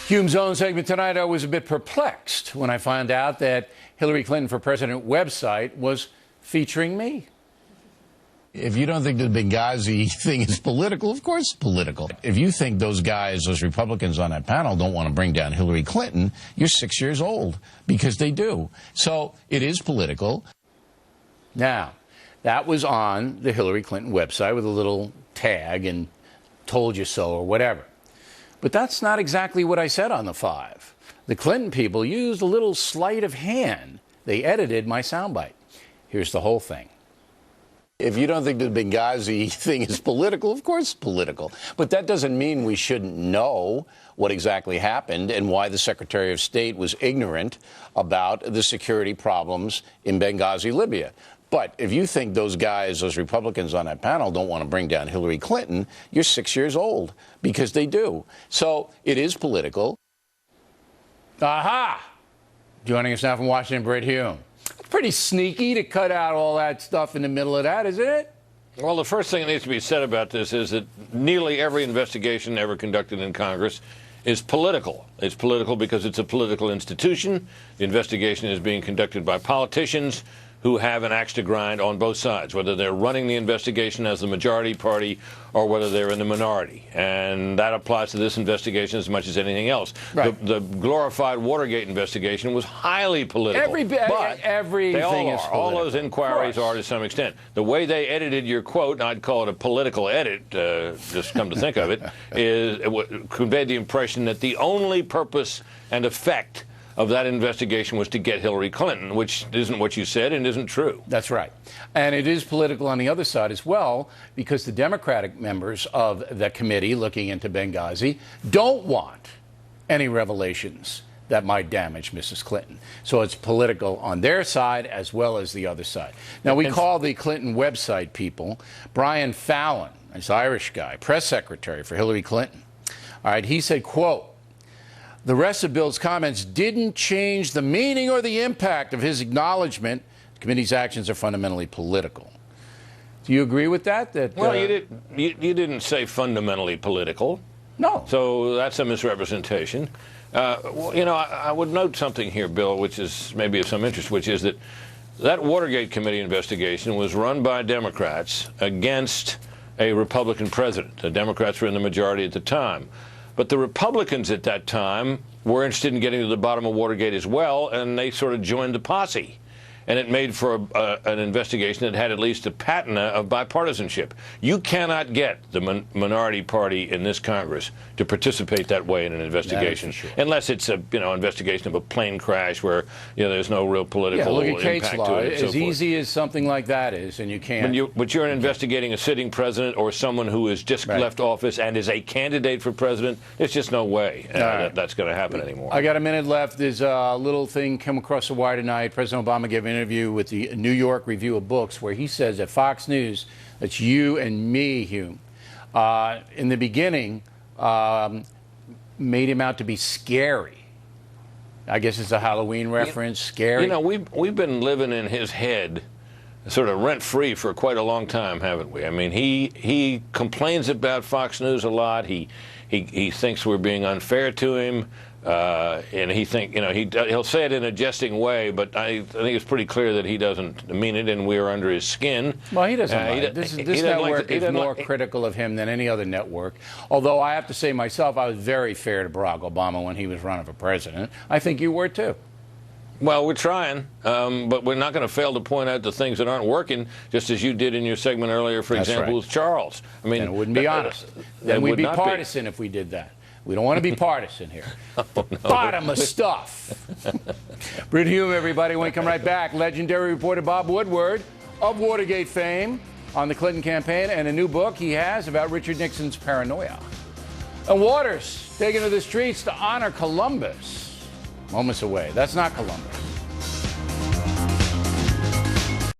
Hume's own segment tonight, I was a bit perplexed when I found out that Hillary Clinton for President website was featuring me. If you don't think the Benghazi thing is political, of course it's political. If you think those guys, those Republicans on that panel don't want to bring down Hillary Clinton, you're 6 years old, because they do. So it is political. Now, that was on the Hillary Clinton website with a little tag and told you so or whatever. But that's not exactly what I said on the 5. The Clinton people used a little sleight of hand. They edited my soundbite. Here's the whole thing. If you don't think the Benghazi thing is political, of course it's political. But that doesn't mean we shouldn't know what exactly happened and why the Secretary of State was ignorant about the security problems in Benghazi, Libya. But if you think those guys, those Republicans on that panel don't want to bring down Hillary Clinton, you're 6 years old, because they do. So it is political. Aha! Joining us now from Washington, Brit Hume. Pretty sneaky to cut out all that stuff in the middle of that, isn't it? Well, the first thing that needs to be said about this is that nearly every investigation ever conducted in Congress is political. It's political because it's a political institution. The investigation is being conducted by politicians who have an axe to grind on both sides, whether they're running the investigation as the majority party or whether they're in the minority. And that applies to this investigation as much as anything else. Right. The glorified Watergate investigation was highly political. Everything they all is are. political. All those inquiries are to some extent. The way they edited your quote, and I'd call it a political edit, just come to think of it, is it conveyed the impression that the only purpose and effect of that investigation was to get Hillary Clinton, which isn't what you said and isn't true. That's right. And it is political on the other side as well, because the Democratic members of the committee looking into Benghazi don't want any revelations that might damage Mrs. Clinton. So it's political on their side as well as the other side. Now, we call the Clinton website people Brian Fallon, this Irish guy, press secretary for Hillary Clinton. All right, he said, quote, "The rest of Bill's comments didn't change the meaning or the impact of his acknowledgement. The committee's actions are fundamentally political." Do you agree with that? Well, you didn't say fundamentally political. No. So that's a misrepresentation. Well, you know, I would note something here, Bill, which is maybe of some interest, which is that Watergate committee investigation was run by Democrats against a Republican president. The Democrats were in the majority at the time. But the Republicans at that time were interested in getting to the bottom of Watergate as well, and they sort of joined the posse. And it made for an investigation that had at least a patina of bipartisanship. You cannot get the minority party in this Congress to participate that way in an investigation, sure, unless it's a investigation of a plane crash where there's no real political look at Kate's impact law. to it. As easy as something like that is, and you can't. But you're investigating a sitting president or someone who has just left office and is a candidate for president. There's just no way that's going to happen anymore. I got a minute left. There's a little thing come across the wire tonight. President Obama gave an interview with the New York Review of Books where he says that Fox News, that's you and me, Hume, in the beginning made him out to be scary. I guess it's a Halloween reference, scary. You know, we've been living in his head sort of rent-free for quite a long time, haven't we? I mean, he complains about Fox News a lot. He thinks we're being unfair to him. And he'll say it in a jesting way, but I think it's pretty clear that he doesn't mean it, and we're under his skin. Well, he doesn't like this network is more critical of him than any other network. Although I have to say myself, I was very fair to Barack Obama when he was running for president. I think you were too. Well, we're trying, but we're not going to fail to point out the things that aren't working, just as you did in your segment earlier, for example, with Charles. I mean, and it wouldn't be honest. Then we'd be partisan if we did that. We don't want to be partisan here. Oh, no. Bottom of stuff. Brit Hume, everybody. When we come right back, legendary reporter Bob Woodward of Watergate fame on the Clinton campaign and a new book he has about Richard Nixon's paranoia. And Waters taken to the streets to honor Columbus. Moments away. That's not Columbus.